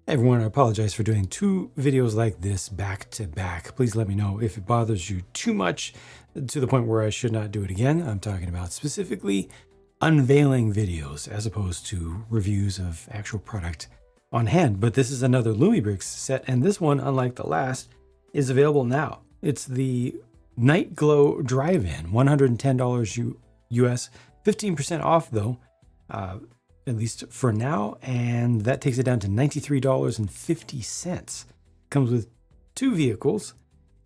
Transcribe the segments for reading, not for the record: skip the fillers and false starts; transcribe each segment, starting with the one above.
Hey everyone, I apologize for doing 2 videos like this back to back. Please let me know if it bothers you too much to the point where I should not do it again. I'm talking about specifically unveiling videos as opposed to reviews of actual product on hand. But this is another LUMIBRICKS set, and this one, unlike the last, is available now. It's the Night Glow Drive-In, $110 US, 15% off though. At least for now, and that takes it down to $93.50. Comes with 2 vehicles,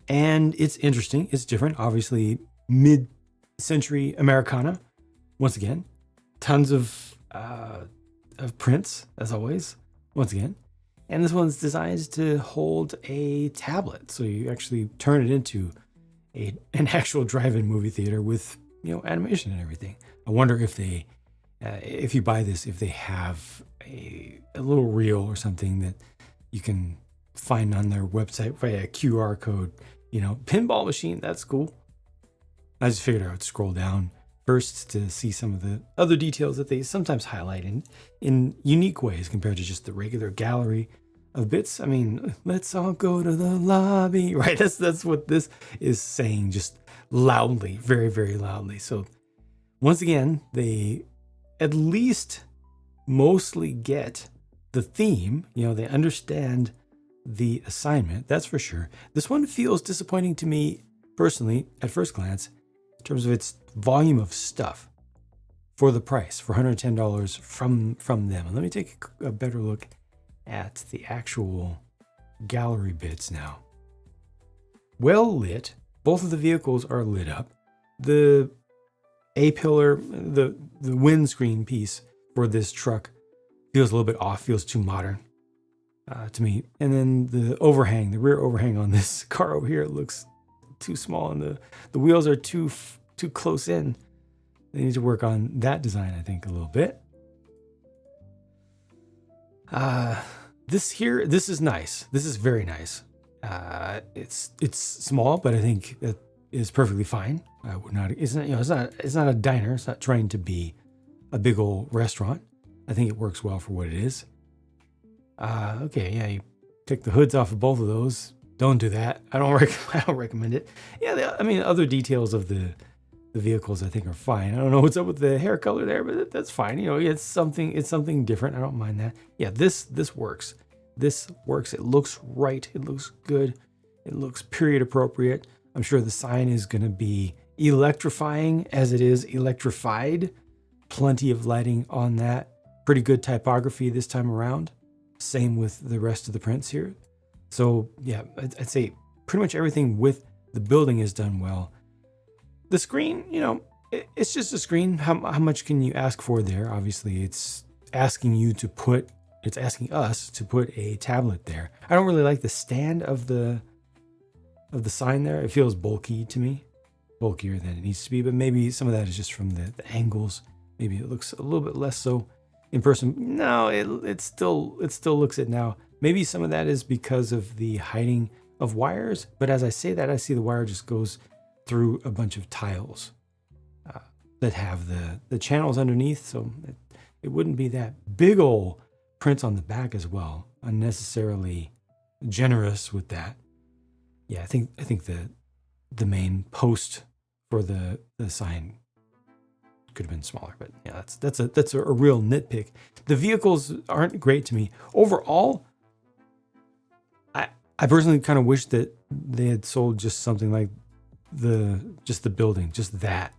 and it's interesting. It's different. Obviously, mid-century Americana. Once again, tons of prints as always. Once again, and this one's designed to hold a tablet, so you actually turn it into an actual drive-in movie theater with animation and everything. I wonder if they. If you buy this, if they have a little reel or something that you can find on their website via a QR code, pinball machine, that's cool. I just figured I would scroll down first to see some of the other details that they sometimes highlight in unique ways compared to just the regular gallery of bits. I mean, let's all go to the lobby, right? That's what this is saying, just loudly, very, very loudly. So once again, they at least mostly get the theme. They understand the assignment, that's for sure. This one feels disappointing to me personally at first glance in terms of its volume of stuff for the price, for $110 from them. And let me take a better look at the actual gallery bits now. Well lit. Both of the vehicles are lit up. The A-pillar, the windscreen piece for this truck feels a little bit off, feels too modern to me. And then the overhang, the rear overhang on this car over here looks too small, and the wheels are too close in. They need to work on that design, I think, a little bit. This is nice. This is very nice. It's small, but I think it is perfectly fine. I would not. It's not a diner. It's not trying to be a big old restaurant. I think it works well for what it is. Okay, yeah, you take the hoods off of both of those. Don't do that. I don't recommend it. Yeah, other details of the vehicles I think are fine. I don't know what's up with the hair color there, but that's fine. It's something different. I don't mind that. Yeah, this works. This works. It looks right. It looks good. It looks period appropriate. I'm sure the sign is going to be electrifying as it is electrified. Plenty of lighting on that. Pretty good typography this time around. Same with the rest of the prints here. So yeah, I'd say pretty much everything with the building is done well. The screen, it's just a screen. How much can you ask for there? Obviously, it's asking us to put a tablet there. I don't really like the stand of the sign there. It feels bulky to me, bulkier than it needs to be, but maybe some of that is just from the angles. Maybe it looks a little bit less so in person. No, it still looks it now. Maybe some of that is because of the hiding of wires, but as I say that, I see the wire just goes through a bunch of tiles that have the channels underneath, so it wouldn't be that big old prints on the back as well. Unnecessarily generous with that. Yeah, I think the main post for the sign could have been smaller, but yeah, that's a real nitpick. The vehicles aren't great to me overall. I personally kind of wish that they had sold just something like the building, just that,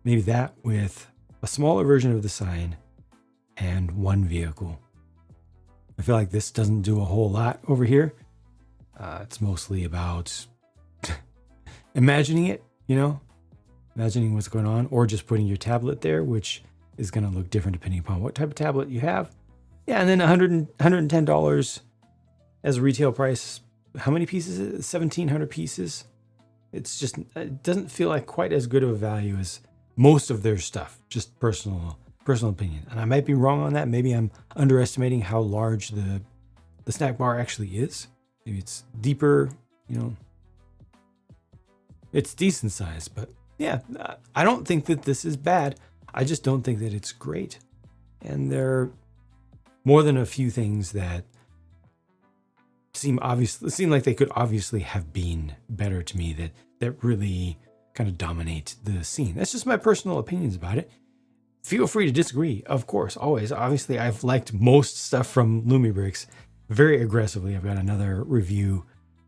maybe that with a smaller version of the sign and one vehicle. I feel like this doesn't do a whole lot over here. It's mostly about imagining it, imagining what's going on, or just putting your tablet there, which is going to look different depending upon what type of tablet you have. Yeah, and then $110 as a retail price. How many pieces is it? 1,700 pieces. It doesn't feel like quite as good of a value as most of their stuff. Just personal opinion, and I might be wrong on that. Maybe I'm underestimating how large the snack bar actually is. Maybe it's deeper, it's decent size, but yeah, I don't think that this is bad. I just don't think that it's great. And there are more than a few things that seem like they could obviously have been better to me, that really kind of dominate the scene. That's just my personal opinions about it. Feel free to disagree, of course, always. Obviously, I've liked most stuff from LUMIBRICKS very aggressively. I've got another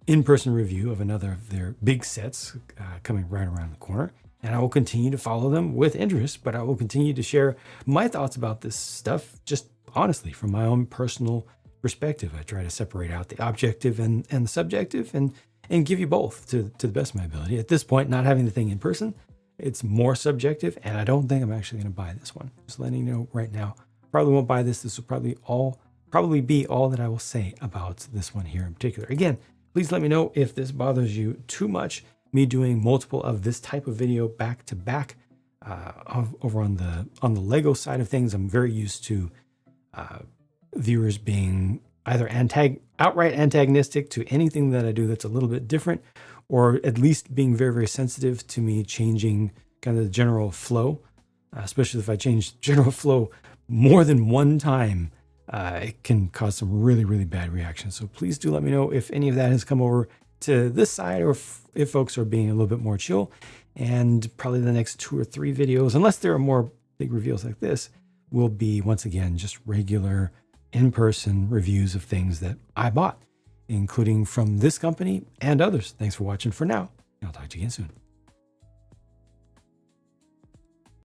in-person review of another of their big sets coming right around the corner. And I will continue to follow them with interest, but I will continue to share my thoughts about this stuff just honestly from my own personal perspective. I try to separate out the objective and the subjective and give you both to the best of my ability. At this point, not having the thing in person, it's more subjective, and I don't think I'm actually going to buy this one. Just letting you know right now. Probably won't buy this. This will probably be all that I will say about this one here in particular. Again, please let me know if this bothers you too much, me doing multiple of this type of video back to back. Over on the Lego side of things, I'm very used to viewers being either outright antagonistic to anything that I do that's a little bit different, or at least being very, very sensitive to me changing kind of the general flow, especially if I change general flow more than one time. It can cause some really, really bad reactions. So please do let me know if any of that has come over to this side, or if folks are being a little bit more chill. And probably the next 2 or 3 videos, unless there are more big reveals like this, will be once again just regular in-person reviews of things that I bought, including from this company and others. Thanks for watching for now. I'll talk to you again soon.